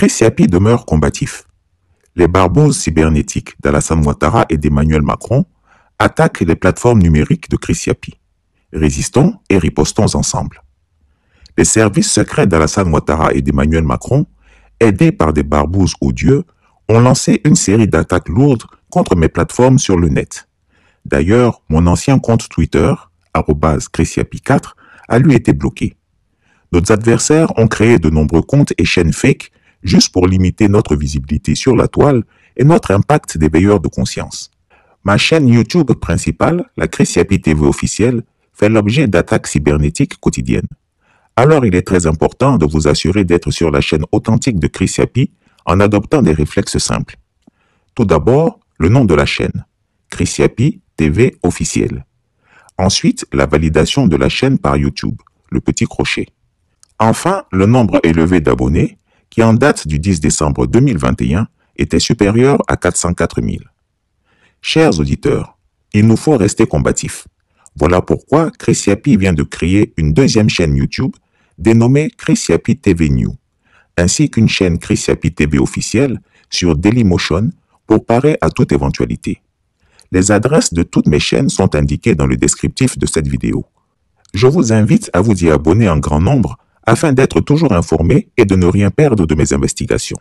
Chris Yapi demeure combatif. Les barbouzes cybernétiques d'Alassane Ouattara et d'Emmanuel Macron attaquent les plateformes numériques de Chris Yapi. Résistons et ripostons ensemble. Les services secrets d'Alassane Ouattara et d'Emmanuel Macron, aidés par des barbouzes odieux, ont lancé une série d'attaques lourdes contre mes plateformes sur le net. D'ailleurs, mon ancien compte Twitter, @ChrisYapi4, a lui été bloqué. Nos adversaires ont créé de nombreux comptes et chaînes fake juste pour limiter notre visibilité sur la toile et notre impact d'éveilleur de conscience. Ma chaîne YouTube principale, la Chris Yapi TV officielle, fait l'objet d'attaques cybernétiques quotidiennes. Alors il est très important de vous assurer d'être sur la chaîne authentique de Chris Yapi en adoptant des réflexes simples. Tout d'abord, le nom de la chaîne, Chris Yapi TV officielle. Ensuite, la validation de la chaîne par YouTube, le petit crochet. Enfin, le nombre élevé d'abonnés, qui en date du 10 décembre 2021 était supérieur à 404 000. Chers auditeurs, il nous faut rester combatifs. Voilà pourquoi Chris Yapi vient de créer une deuxième chaîne YouTube dénommée Chris Yapi TV New, ainsi qu'une chaîne Chris Yapi TV officielle sur Dailymotion pour parer à toute éventualité. Les adresses de toutes mes chaînes sont indiquées dans le descriptif de cette vidéo. Je vous invite à vous y abonner en grand nombre afin d'être toujours informé et de ne rien perdre de mes investigations.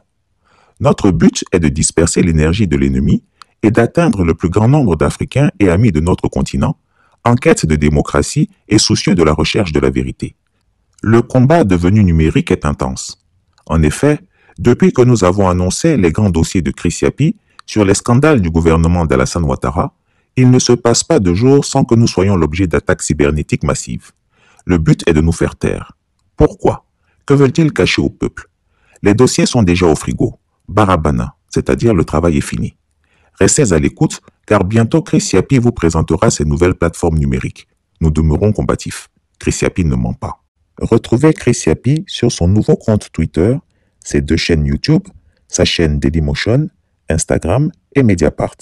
Notre but est de disperser l'énergie de l'ennemi et d'atteindre le plus grand nombre d'Africains et amis de notre continent en quête de démocratie et soucieux de la recherche de la vérité. Le combat devenu numérique est intense. En effet, depuis que nous avons annoncé les grands dossiers de Chris Yapi sur les scandales du gouvernement d'Alassane Ouattara, il ne se passe pas de jour sans que nous soyons l'objet d'attaques cybernétiques massives. Le but est de nous faire taire. Pourquoi? Que veulent-ils cacher au peuple? Les dossiers sont déjà au frigo. Barabana, c'est-à-dire le travail est fini. Restez à l'écoute, car bientôt Chris Yapi vous présentera ses nouvelles plateformes numériques. Nous demeurons combatifs. Chris Yapi ne ment pas. Retrouvez Chris Yapi sur son nouveau compte Twitter, ses deux chaînes YouTube, sa chaîne Dailymotion, Instagram et Mediapart.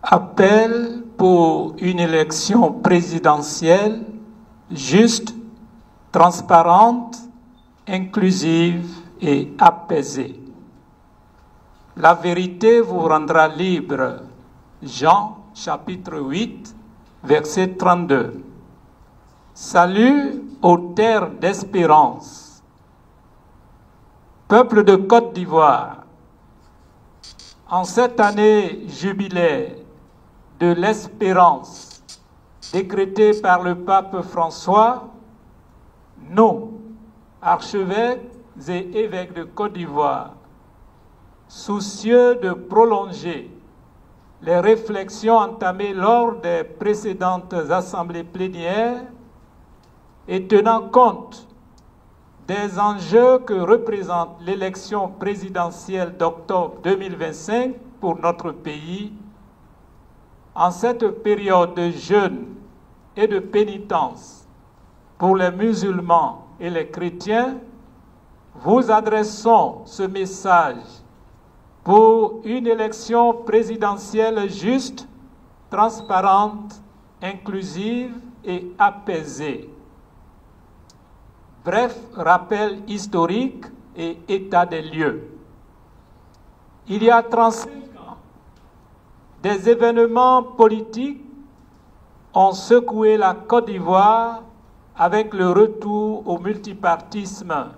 Appel pour une élection présidentielle juste, transparente, inclusive et apaisée. La vérité vous rendra libre. Jean chapitre 8, verset 32. Salut aux terres d'espérance. Peuple de Côte d'Ivoire, en cette année jubilaire de l'espérance décrétée par le pape François, nous, archevêques et évêques de Côte d'Ivoire, soucieux de prolonger les réflexions entamées lors des précédentes assemblées plénières et tenant compte des enjeux que représente l'élection présidentielle d'octobre 2025 pour notre pays, en cette période de jeûne et de pénitence pour les musulmans et les chrétiens, vous adressons ce message pour une élection présidentielle juste, transparente, inclusive et apaisée. Bref, rappel historique et état des lieux. Il y a 35 ans, des événements politiques ont secoué la Côte d'Ivoire avec le retour au multipartisme.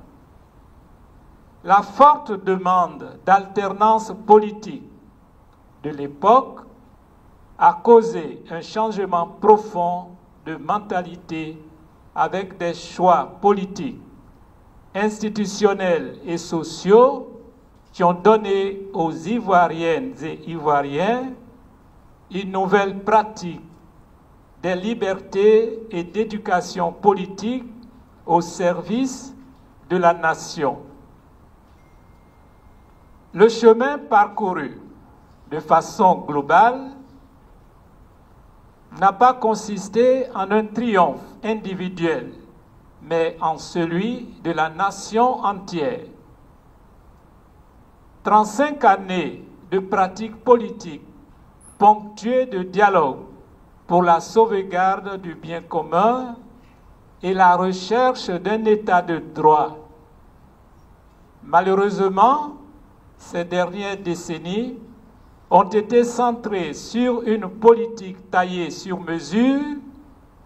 La forte demande d'alternance politique de l'époque a causé un changement profond de mentalité avec des choix politiques, institutionnels et sociaux qui ont donné aux Ivoiriennes et Ivoiriens une nouvelle pratique des libertés et d'éducation politique au service de la nation. Le chemin parcouru de façon globale n'a pas consisté en un triomphe individuel, mais en celui de la nation entière. 35 années de pratiques politiques ponctuées de dialogue pour la sauvegarde du bien commun et la recherche d'un état de droit. Malheureusement, ces dernières décennies ont été centrées sur une politique taillée sur mesure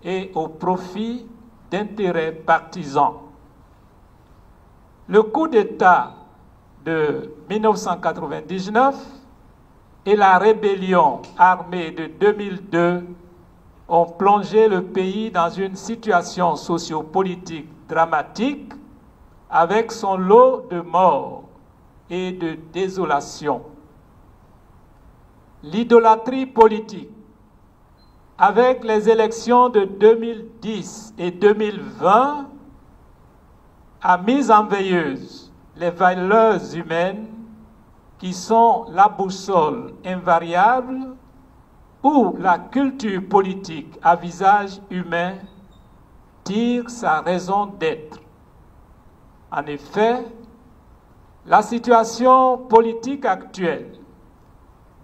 et au profit d'intérêts partisans. Le coup d'État de 1999 et la rébellion armée de 2002 ont plongé le pays dans une situation sociopolitique dramatique avec son lot de morts et de désolation. L'idolâtrie politique, avec les élections de 2010 et 2020, a mis en veilleuse les valeurs humaines qui sont la boussole invariable où la culture politique à visage humain tire sa raison d'être. En effet, la situation politique actuelle,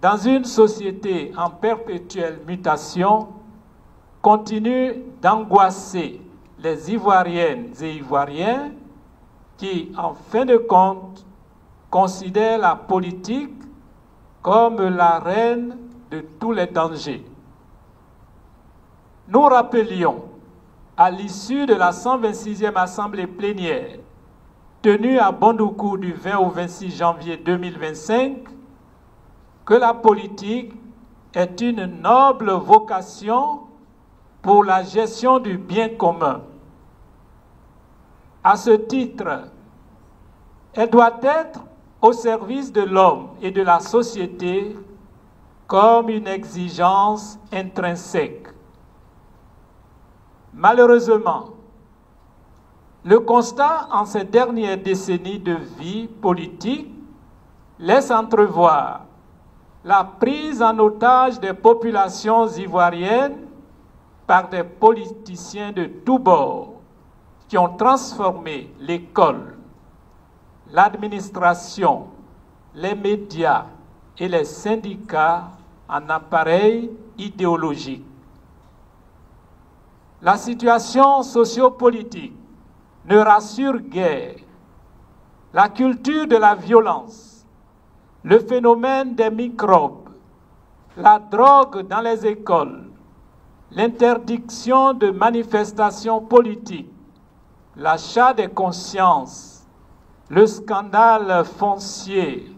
dans une société en perpétuelle mutation, continue d'angoisser les Ivoiriennes et Ivoiriens qui, en fin de compte, considèrent la politique comme la reine de tous les dangers. Nous rappelions, à l'issue de la 126e Assemblée plénière, tenue à Bondoukou du 20 au 26 janvier 2025, que la politique est une noble vocation pour la gestion du bien commun. À ce titre, elle doit être au service de l'homme et de la société comme une exigence intrinsèque. Malheureusement, le constat en ces dernières décennies de vie politique laisse entrevoir la prise en otage des populations ivoiriennes par des politiciens de tous bords qui ont transformé l'école, l'administration, les médias et les syndicats en appareils idéologiques. La situation sociopolitique ne rassure guère. La culture de la violence, le phénomène des microbes, la drogue dans les écoles, l'interdiction de manifestations politiques, l'achat des consciences, le scandale foncier,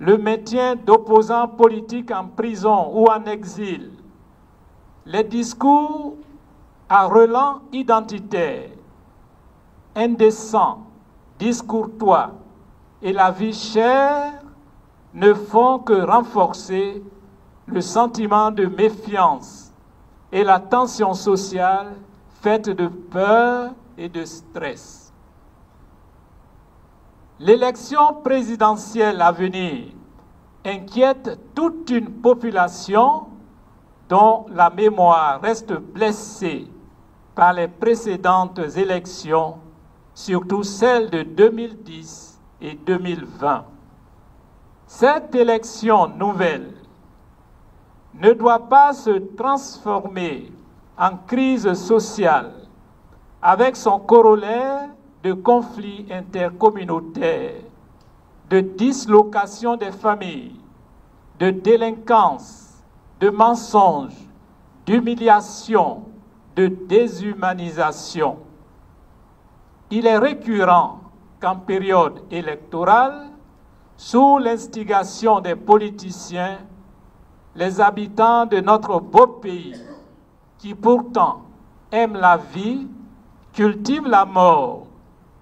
le maintien d'opposants politiques en prison ou en exil, les discours à relents identitaires, indécents, discourtois et la vie chère ne font que renforcer le sentiment de méfiance et la tension sociale faite de peur et de stress. L'élection présidentielle à venir inquiète toute une population dont la mémoire reste blessée par les précédentes élections, surtout celles de 2010 et 2020. Cette élection nouvelle ne doit pas se transformer en crise sociale avec son corollaire de conflits intercommunautaires, de dislocation des familles, de délinquance, de mensonges, d'humiliation, de déshumanisation. Il est récurrent qu'en période électorale, sous l'instigation des politiciens, les habitants de notre beau pays, qui pourtant aiment la vie, cultivent la mort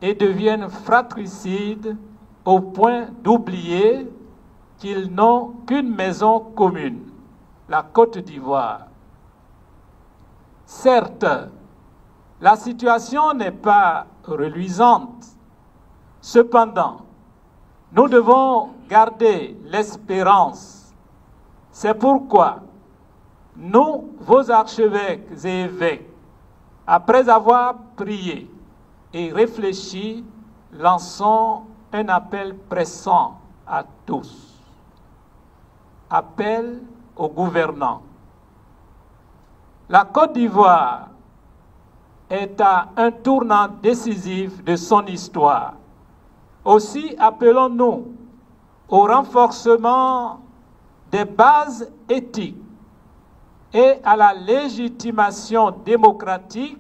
et deviennent fratricides au point d'oublier qu'ils n'ont qu'une maison commune, la Côte d'Ivoire. Certes, la situation n'est pas reluisante. Cependant, nous devons garder l'espérance. C'est pourquoi Nous, vos archevêques et évêques, après avoir prié et réfléchi, lançons un appel pressant à tous. Appel aux gouvernants. La Côte d'Ivoire est à un tournant décisif de son histoire. Aussi appelons-nous au renforcement des bases éthiques et à la légitimation démocratique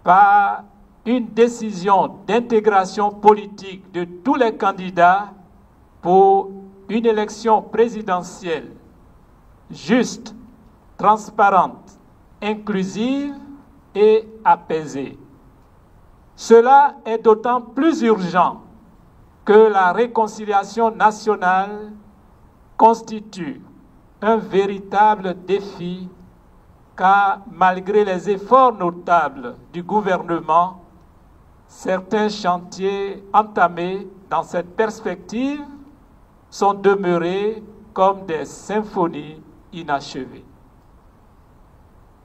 par une décision d'intégration politique de tous les candidats pour une élection présidentielle juste, transparente, inclusive et apaisée. Cela est d'autant plus urgent que la réconciliation nationale constitue un véritable défi, car malgré les efforts notables du gouvernement, certains chantiers entamés dans cette perspective sont demeurés comme des symphonies inachevées.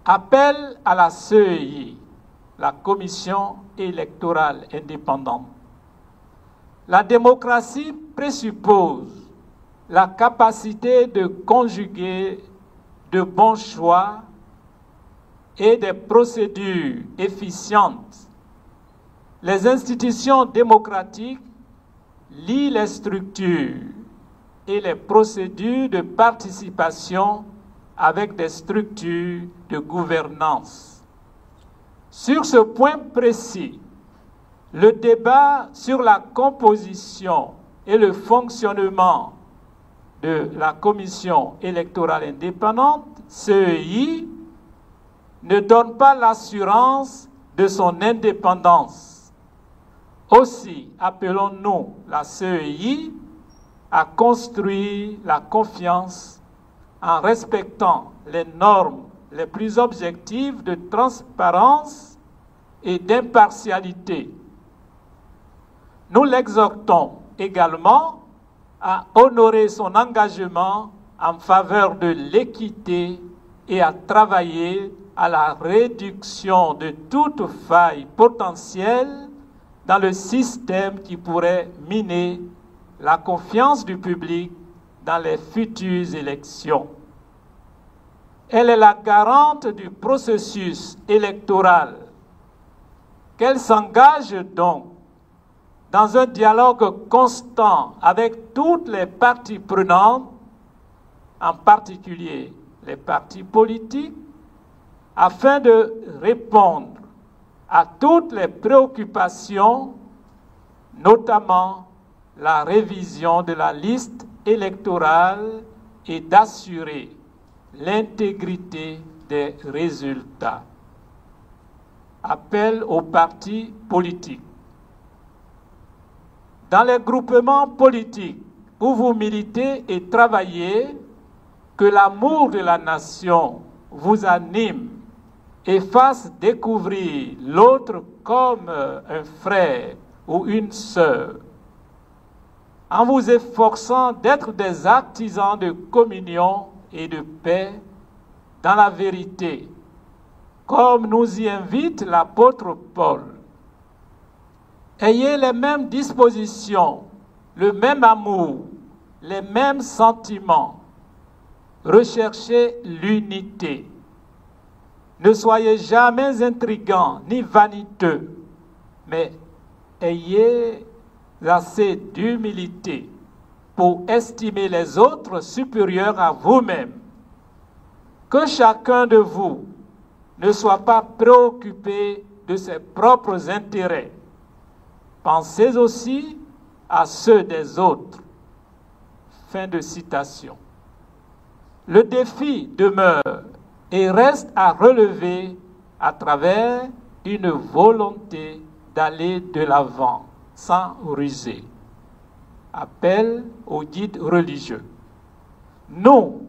Appel à la CEI, la Commission électorale indépendante. La démocratie présuppose la capacité de conjuguer de bons choix et des procédures efficientes. Les institutions démocratiques lient les structures et les procédures de participation avec des structures de gouvernance. Sur ce point précis, le débat sur la composition et le fonctionnement de la Commission électorale indépendante, CEI, ne donne pas l'assurance de son indépendance. Aussi, appelons-nous la CEI à construire la confiance en respectant les normes les plus objectives de transparence et d'impartialité. Nous l'exhortons également à honorer son engagement en faveur de l'équité et à travailler à la réduction de toute faille potentielle dans le système qui pourrait miner la confiance du public dans les futures élections. Elle est la garante du processus électoral. Qu'elle s'engage donc dans un dialogue constant avec toutes les parties prenantes, en particulier les partis politiques, afin de répondre à toutes les préoccupations, notamment la révision de la liste électorale et d'assurer l'intégrité des résultats. Appel aux partis politiques. Dans les groupements politiques où vous militez et travaillez, que l'amour de la nation vous anime et fasse découvrir l'autre comme un frère ou une sœur, en vous efforçant d'être des artisans de communion et de paix dans la vérité, comme nous y invite l'apôtre Paul. Ayez les mêmes dispositions, le même amour, les mêmes sentiments. Recherchez l'unité. Ne soyez jamais intrigants ni vaniteux, mais ayez assez d'humilité pour estimer les autres supérieurs à vous-même. Que chacun de vous ne soit pas préoccupé de ses propres intérêts. Pensez aussi à ceux des autres. Fin de citation. Le défi demeure et reste à relever à travers une volonté d'aller de l'avant, sans ruser. Appel aux guides religieux. Nous,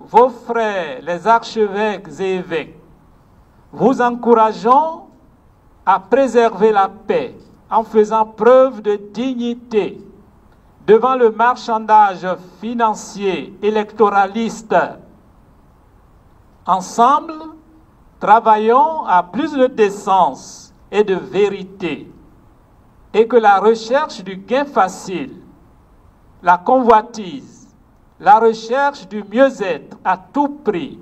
vos frères, les archevêques et évêques, vous encourageons à préserver la paix en faisant preuve de dignité devant le marchandage financier électoraliste Ensemble, travaillons à plus de décence et de vérité, et que la recherche du gain facile, la convoitise, la recherche du mieux-être à tout prix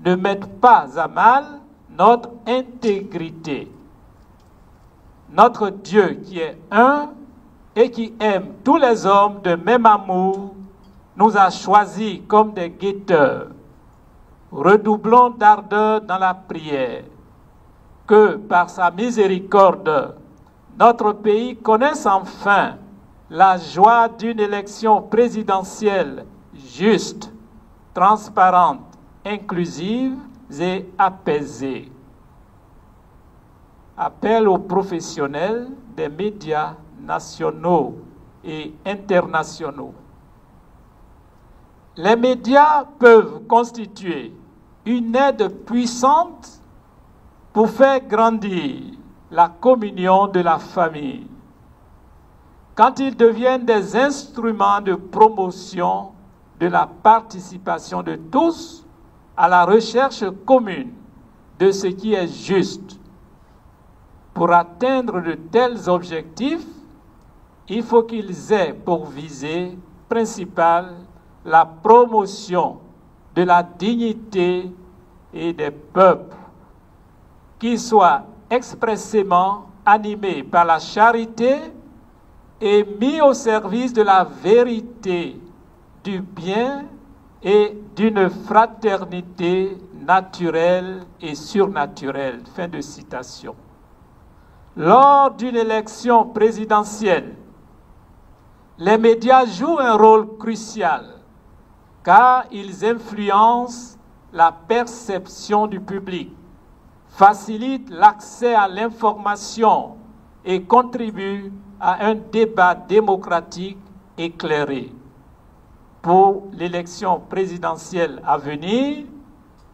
ne mettent pas à mal notre intégrité. Notre Dieu qui est un et qui aime tous les hommes de même amour nous a choisis comme des guetteurs. Redoublons d'ardeur dans la prière, que par sa miséricorde, notre pays connaisse enfin la joie d'une élection présidentielle juste, transparente, inclusive et apaisée. Appel aux professionnels des médias nationaux et internationaux. Les médias peuvent constituer une aide puissante pour faire grandir la communion de la famille. Quand ils deviennent des instruments de promotion de la participation de tous à la recherche commune de ce qui est juste. Pour atteindre de tels objectifs, il faut qu'ils aient pour visée principale la promotion de la dignité et des peuples, qu'ils soient expressément animés par la charité et mis au service de la vérité, du bien et d'une fraternité naturelle et surnaturelle. Fin de citation. Lors d'une élection présidentielle, les médias jouent un rôle crucial car ils influencent la perception du public, facilitent l'accès à l'information et contribuent à un débat démocratique éclairé. Pour l'élection présidentielle à venir,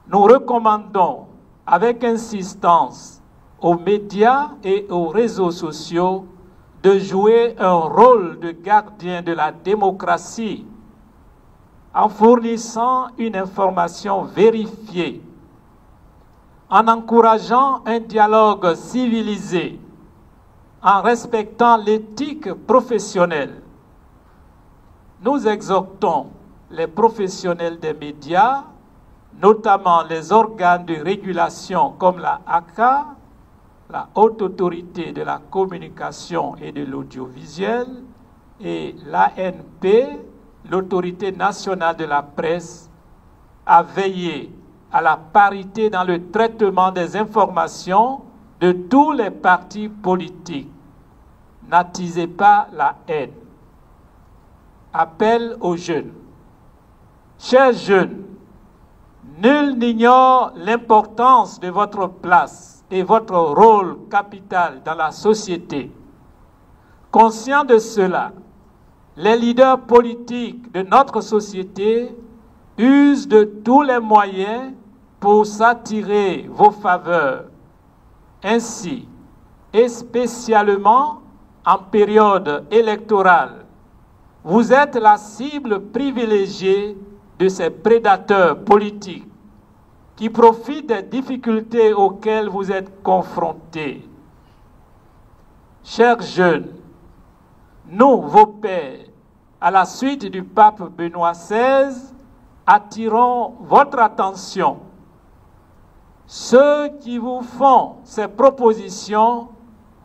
nous recommandons avec insistance aux médias et aux réseaux sociaux de jouer un rôle de gardien de la démocratie en fournissant une information vérifiée, en encourageant un dialogue civilisé, en respectant l'éthique professionnelle. Nous exhortons les professionnels des médias, notamment les organes de régulation comme la ACA, la Haute Autorité de la Communication et de l'Audiovisuel, et l'ANP, l'Autorité nationale de la presse, à veiller à la parité dans le traitement des informations de tous les partis politiques. N'attisez pas la haine. Appel aux jeunes. Chers jeunes, nul n'ignore l'importance de votre place et votre rôle capital dans la société. Conscient de cela, les leaders politiques de notre société usent de tous les moyens pour s'attirer vos faveurs. Ainsi, et spécialement en période électorale, vous êtes la cible privilégiée de ces prédateurs politiques qui profitent des difficultés auxquelles vous êtes confrontés. Chers jeunes, nous, vos pères, à la suite du pape Benoît XVI, attirons votre attention. Ceux qui vous font ces propositions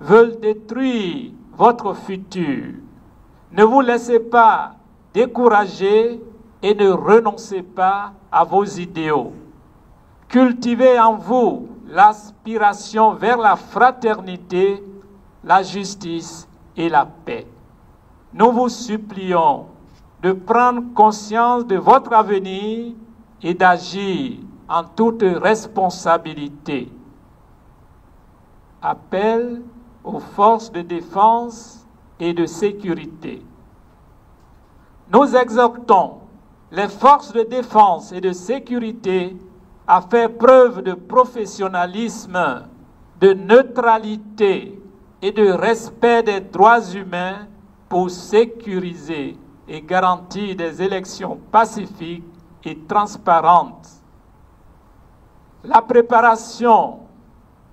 veulent détruire votre futur. Ne vous laissez pas décourager et ne renoncez pas à vos idéaux. Cultivez en vous l'aspiration vers la fraternité, la justice et la paix. Nous vous supplions de prendre conscience de votre avenir et d'agir en toute responsabilité. Appel aux forces de défense et de sécurité. Nous exhortons les forces de défense et de sécurité à faire preuve de professionnalisme, de neutralité et de respect des droits humains pour sécuriser et garantir des élections pacifiques et transparentes. la préparation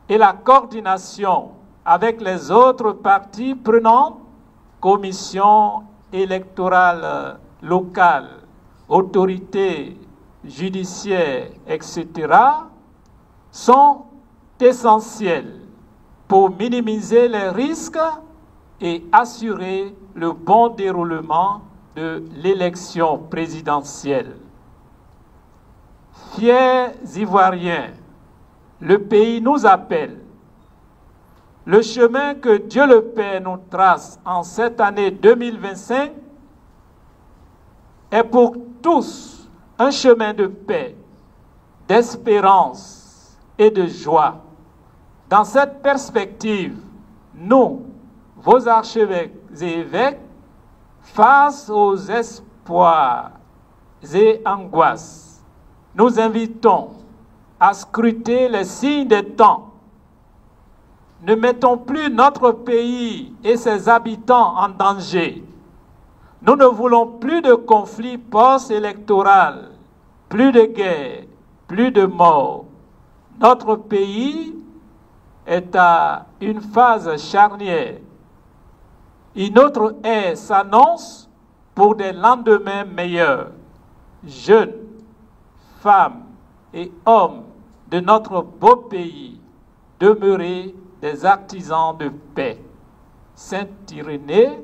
et la coordination avec les autres parties prenantes, commission électorale locale, autorités judiciaires, etc., sont essentiels pour minimiser les risques et assurer le bon déroulement de l'élection présidentielle. Fiers Ivoiriens, le pays nous appelle. Le chemin que Dieu le Père nous trace en cette année 2025 est pour tous un chemin de paix, d'espérance et de joie. Dans cette perspective, nous, vos archevêques et évêques, face aux espoirs et angoisses, nous invitons à scruter les signes des temps. Ne mettons plus notre pays et ses habitants en danger. Nous ne voulons plus de conflits post-électoraux, plus de guerre, plus de morts. Notre pays est à une phase charnière. Une autre ère s'annonce pour des lendemains meilleurs. Jeunes, femmes et hommes de notre beau pays, demeurez des artisans de paix. Saint Irénée,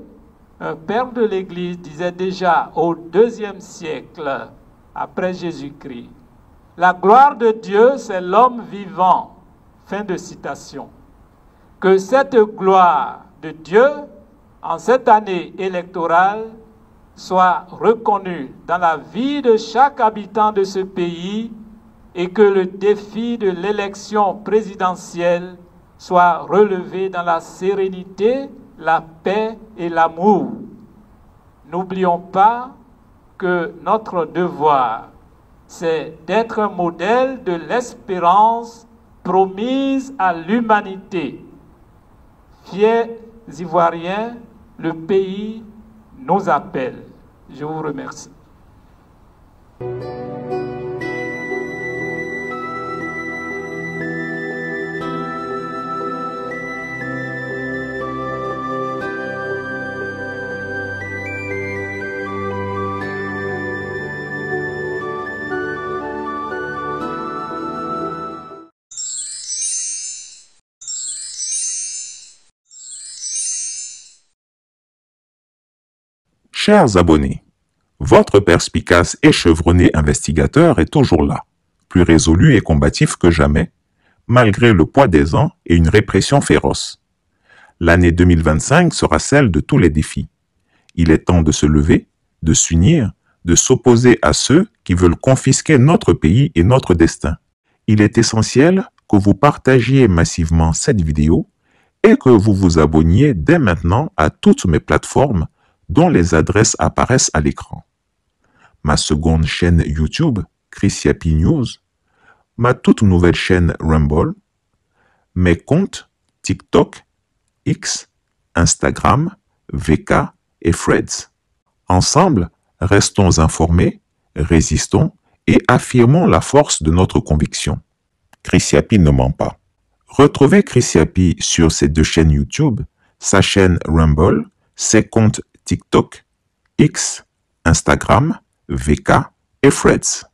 un père de l'Église, disait déjà au IIe siècle après Jésus-Christ, « La gloire de Dieu, c'est l'homme vivant. » Fin de citation. Que cette gloire de Dieu, en cette année électorale, soit reconnue dans la vie de chaque habitant de ce pays et que le défi de l'élection présidentielle soit relevé dans la sérénité, la paix et l'amour. N'oublions pas que notre devoir, c'est d'être un modèle de l'espérance promise à l'humanité. Fiers Ivoiriens, le pays nous appelle. Je vous remercie. Chers abonnés, votre perspicace et chevronné investigateur est toujours là, plus résolu et combatif que jamais, malgré le poids des ans et une répression féroce. L'année 2025 sera celle de tous les défis. Il est temps de se lever, de s'unir, de s'opposer à ceux qui veulent confisquer notre pays et notre destin. Il est essentiel que vous partagiez massivement cette vidéo et que vous vous abonniez dès maintenant à toutes mes plateformes dont les adresses apparaissent à l'écran. Ma seconde chaîne YouTube, Chrissiapi News, ma toute nouvelle chaîne Rumble, mes comptes TikTok, X, Instagram, VK et Threads. Ensemble, restons informés, résistons et affirmons la force de notre conviction. Chrissiapi ne ment pas. Retrouvez Chrissiapi sur ses deux chaînes YouTube, sa chaîne Rumble, ses comptes TikTok, X, Instagram, VK et Threads.